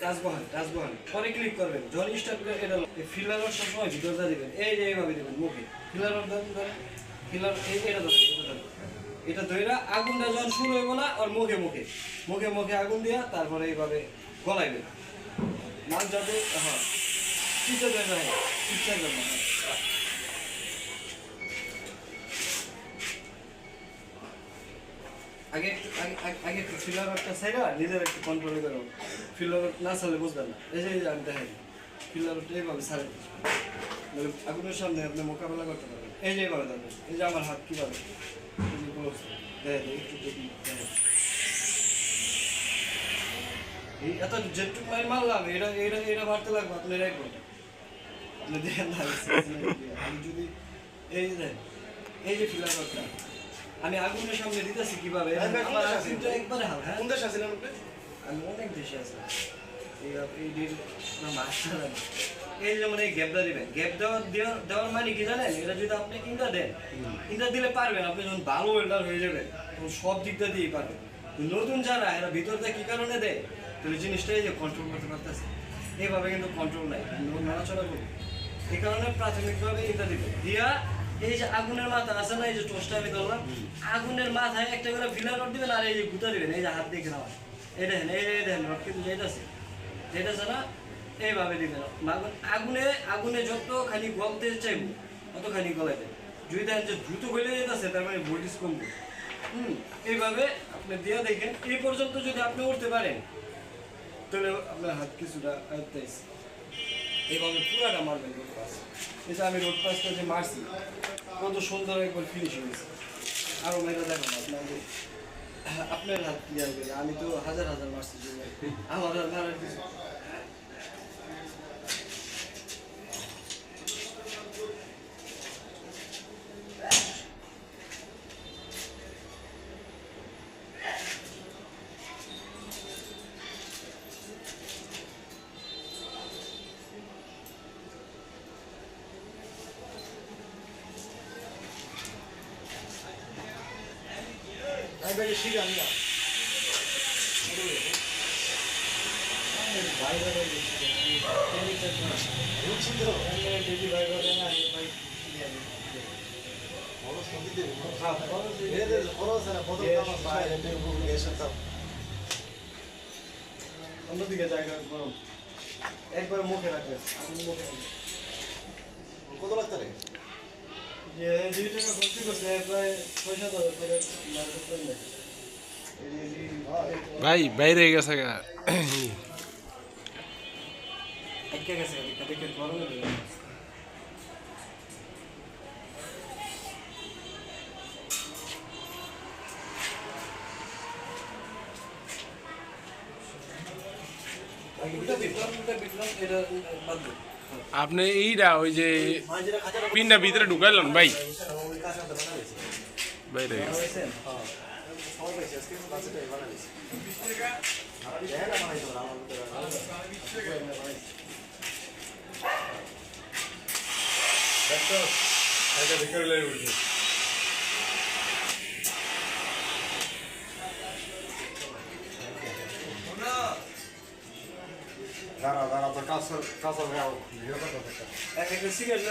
Touch বহান পরে click করবেন, যখন স্টার্ট করে এটা ফিলার রড সবসময় ভিতরটা দিবেন, এই যে এইভাবে দিবেন মুখে ফিলার রড ধরেন, ফিলার এটা ধরেন, এটা ধরে আগুনটা যখন শুরু হইব না ওর মুখে মুখে মুখে মুখে আগুন দিয়া তারপরে এইভাবে গলাইবেন মাছ যাতে হ্যাঁ চিন্তা দেন না, চিন্তা করেন না। আগে আগে একটু ফিলার একটা সাইডা নিজের একটু কন্ট্রোল করো, ফিলার না চালে বুঝবেন না। এই যে আমি দেখাই ফিলার এইভাবে ছাড়ে আগুনের সামনে আপনি মোকাবেলা করতে পারবেন। এই যে এইভাবে ধরবেন, এই যে আমার হাত কীভাবে এই এত যেটুক লাইন মারলাম এটা এটা এটা মারতে লাগবে আপনি রাইট করবেন, আপনি দেখেন না আমি যদি এই যে এই যে ফিলার করতে আমি আগুনের সামনে দিতেছি কিভাবে একবারে হাল। হ্যাঁ কোন দেশে আছিলেন আপনি? আমি অনেক দেশে আছি। এই যেমন এই গ্যাপটা দিবেন, গ্যাপ দেওয়ার মানে কি জানেন, এটা যদি আপনি ইন্দা দেন, ইন্দা দিলে পারবেন আপনি যখন ভালো ওয়েল্ডার হয়ে যাবেন তখন সব দিকটা দিয়েই পারবেন। নতুন যারা এরা ভিতরটা কি কারণে দেয়, তাহলে জিনিসটাই যে কন্ট্রোল করতে পারতেছে, এইভাবে কিন্তু কন্ট্রোল নাই, নাড়াচড়া করবে। এই কারণে প্রাথমিকভাবে ইন্দা দিবেন দিয়া এই যে আগুনের মাথা আছে না, এই যে টোস্টটা আমি ধরলাম, আগুনের মাথায় একটা করে ফিলার রড দিবেন আর এই যে গুতা দিবেন, এই যে হাত দিয়ে খাওয়া এই দেখেন, এই দেখেন রড কিন্তু যেটাছে যেটাছে না, এইভাবে দিবেন। আগুনে আগুনে যতখানি গলতে চাইব ততখানি গলাইবে, যদি দেখেন যে দ্রুত গলে যেতেছে তার মানে ভোল্টেজ কমবে। এইভাবে আপনি দিয়ে দেখেন, এই পর্যন্ত যদি আপনি উঠতে পারেন তাহলে আপনার হাত কিছুটা আয়ত্তাইছে। এইভাবে পুরাটা মারবেন রোড পাস। এই যে আমি রোড পাসটা যে মারছি কত সুন্দর একবার ফিনিশিং হয়েছে। আরও মেয়েরা দেখেন আপনার হাত ক্লিয়ার করে, আমি তো হাজার হাজার মারছি, আমার হাত মারার কিছু বাইরে শিখে আমি বাইরে অন্যদিকে জায়গা গরম একবার মুখে রাখবে, কত লাগতে রে যে 2 টাকা ভর্তি করছে প্রায় 6,000 ভাই বাইরে গেছে গা আপনি এইটা ওই যে পিনটা ভিতরে ঢুকাইলেন ভাই বাইরে গেছে। দাঁড়া দাঁড়া তো কাজ একটা সিগারেট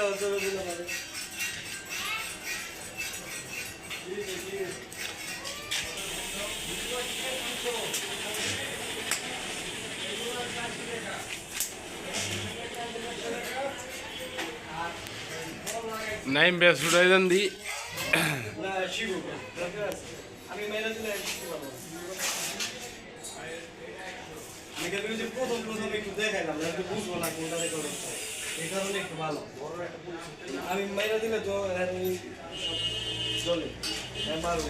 নাইম বেশ উঠাই দেন দি আমি মেরে দিলে প্রথম প্রথম একটু দেখাইলাম বুঝবো না কোনটা দেখো, এই কারণে একটু ভালো আমি মেরে দিলে তো চলে মারবো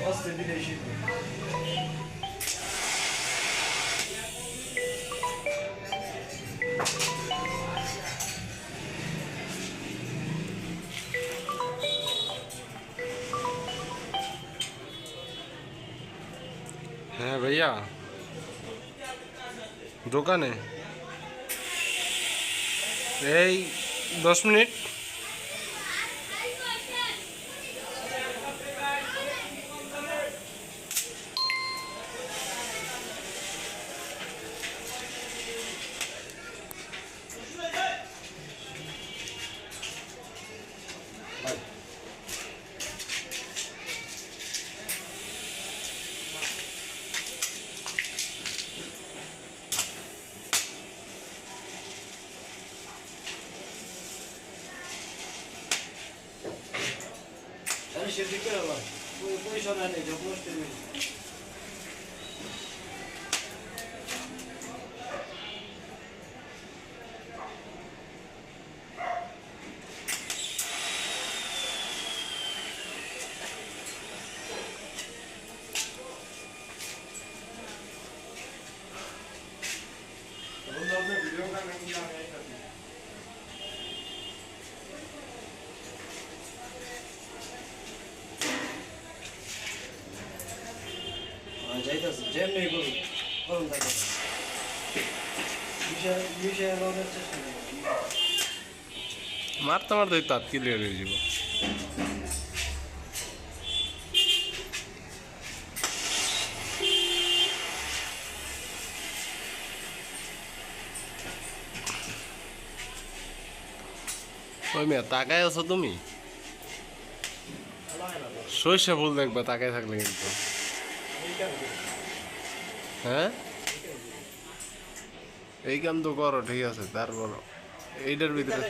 অস্ত্রে দিলে শিখবো। হ্যাঁ ভাইয়া দোকানে এই 10 মিনিট। সে ঠিক করে আবার পয়সা নেই যখন বন্ধু আপনি ভিডিও গান নাকি আমি আইতাছি যাইতেছে যেমনি করুন করুন থাকে বিষয় লওয়ার চেষ্টা করুন মারতে মারতে তাত ক্লিয়ার হয়ে যাব ওই মেয়ে তাকায় আছো তুমি সর্ষে ফুল দেখবা তাকায় থাকলে কিন্তু হ্যাঁ এই কাম তো করো ঠিক আছে তারপর এইটার ভিতরে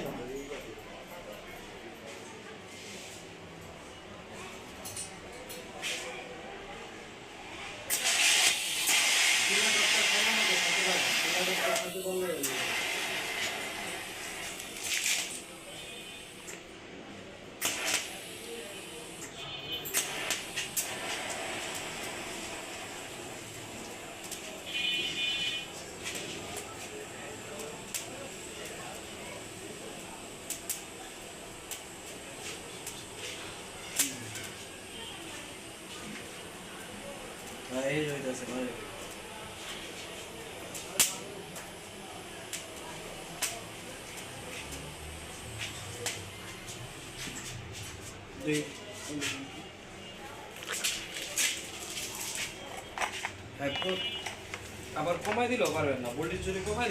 এই হইতেছে ভালো আবার কমাই দিলেও পারবেন না ভোল্টেজ যদি কমাই